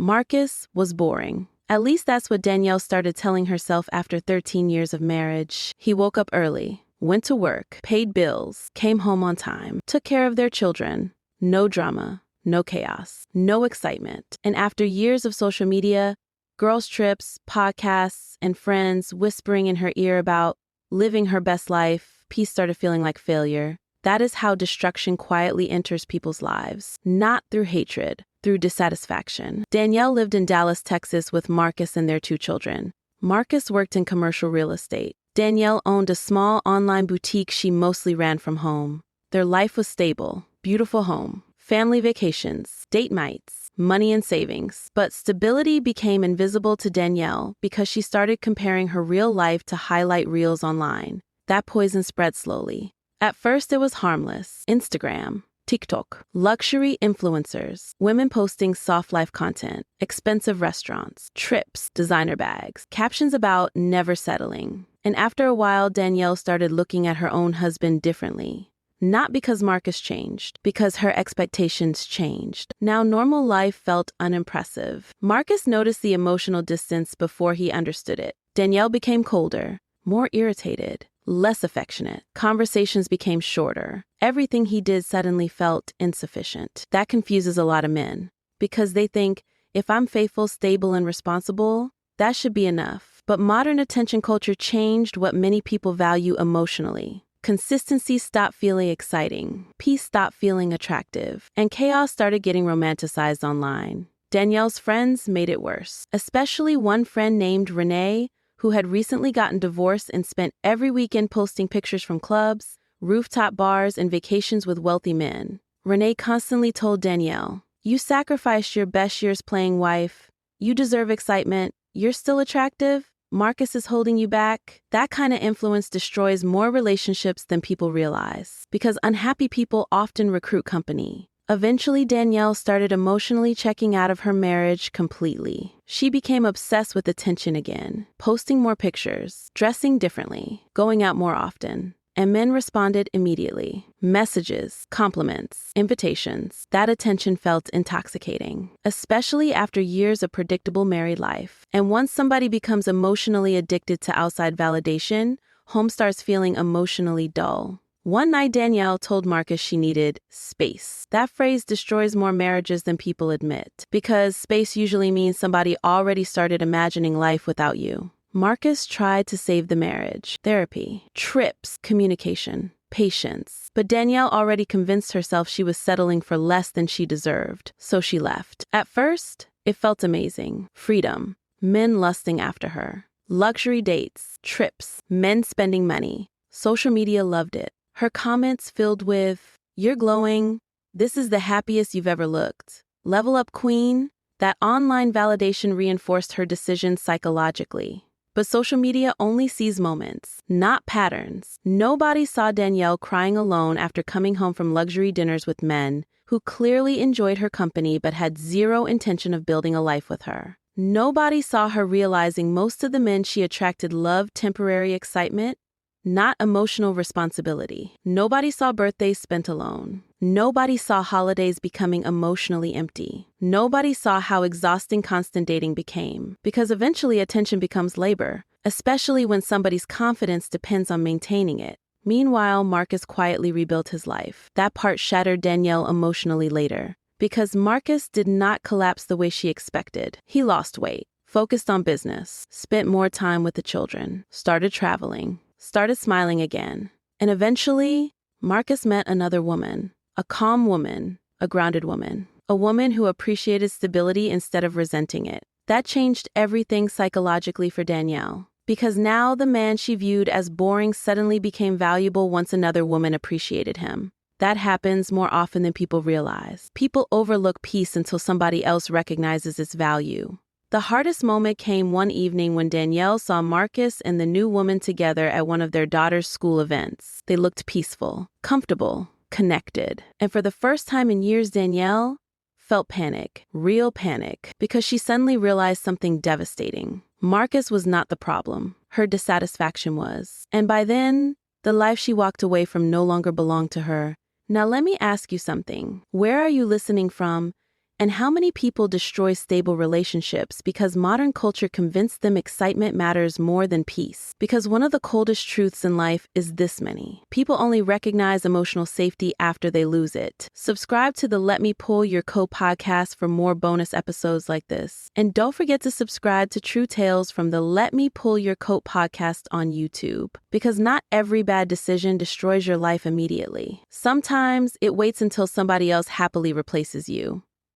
Marcus was boring. At least that's what Danielle started telling herself after 13 years of marriage. He woke up early, went to work, paid bills, came home on time, took care of their children. No drama, no chaos, no excitement. And after years of social media, girls' trips, podcasts, and friends whispering in her ear about living her best life, peace started feeling like failure. That is how destruction quietly enters people's lives, not through hatred, through dissatisfaction. Danielle lived in Dallas, Texas with Marcus and their 2 children. Marcus worked in commercial real estate. Danielle owned a small online boutique she mostly ran from home. Their life was stable, beautiful home, family vacations, date nights, money and savings. But stability became invisible to Danielle because she started comparing her real life to highlight reels online. That poison spread slowly. At first, it was harmless. Instagram, TikTok, luxury influencers, women posting soft life content, expensive restaurants, trips, designer bags, captions about never settling. And after a while, Danielle started looking at her own husband differently. Not because Marcus changed, because her expectations changed. Now normal life felt unimpressive. Marcus noticed the emotional distance before he understood it. Danielle became colder, more irritated, less affectionate. Conversations became shorter. Everything he did suddenly felt insufficient. That confuses a lot of men, because they think, if I'm faithful, stable, and responsible, that should be enough. But modern attention culture changed what many people value emotionally. Consistency stopped feeling exciting, peace stopped feeling attractive, and chaos started getting romanticized online. Danielle's friends made it worse, especially one friend named Renee, who had recently gotten divorced and spent every weekend posting pictures from clubs, rooftop bars, and vacations with wealthy men. Renee constantly told Danielle, "You sacrificed your best years playing wife. You deserve excitement. You're still attractive. Marcus is holding you back." That kind of influence destroys more relationships than people realize, because unhappy people often recruit company. Eventually, Danielle started emotionally checking out of her marriage completely. She became obsessed with attention again, posting more pictures, dressing differently, going out more often. And men responded immediately. Messages, compliments, invitations. That attention felt intoxicating, especially after years of predictable married life. And once somebody becomes emotionally addicted to outside validation, home starts feeling emotionally dull. One night, Danielle told Marcus she needed space. That phrase destroys more marriages than people admit, because space usually means somebody already started imagining life without you. Marcus tried to save the marriage. Therapy, trips, communication, patience. But Danielle already convinced herself she was settling for less than she deserved, so she left. At first, it felt amazing. Freedom, men lusting after her, luxury dates, trips, men spending money. Social media loved it. Her comments filled with, "You're glowing. This is the happiest you've ever looked. Level up, queen." That online validation reinforced her decisions psychologically. But social media only sees moments, not patterns. Nobody saw Danielle crying alone after coming home from luxury dinners with men who clearly enjoyed her company but had zero intention of building a life with her. Nobody saw her realizing most of the men she attracted loved temporary excitement, not emotional responsibility. Nobody saw birthdays spent alone. Nobody saw holidays becoming emotionally empty. Nobody saw how exhausting constant dating became, because eventually attention becomes labor, especially when somebody's confidence depends on maintaining it. Meanwhile, Marcus quietly rebuilt his life. That part shattered Danielle emotionally later, because Marcus did not collapse the way she expected. He lost weight, focused on business, spent more time with the children, started traveling, started smiling again. And eventually, Marcus met another woman, a calm woman, a grounded woman, a woman who appreciated stability instead of resenting it. That changed everything psychologically for Danielle, because now the man she viewed as boring suddenly became valuable once another woman appreciated him. That happens more often than people realize. People overlook peace until somebody else recognizes its value. The hardest moment came one evening when Danielle saw Marcus and the new woman together at one of their daughter's school events. They looked peaceful, comfortable, connected. And for the first time in years, Danielle felt panic, real panic, because she suddenly realized something devastating. Marcus was not the problem. Her dissatisfaction was. And by then, the life she walked away from no longer belonged to her. Now let me ask you something. Where are you listening from? And how many people destroy stable relationships because modern culture convinced them excitement matters more than peace? Because one of the coldest truths in life is this many: people only recognize emotional safety after they lose it. Subscribe to the Let Me Pull Your Coat podcast for more bonus episodes like this. And don't forget to subscribe to True Tales from the Let Me Pull Your Coat podcast on YouTube. Because not every bad decision destroys your life immediately. Sometimes it waits until somebody else happily replaces you.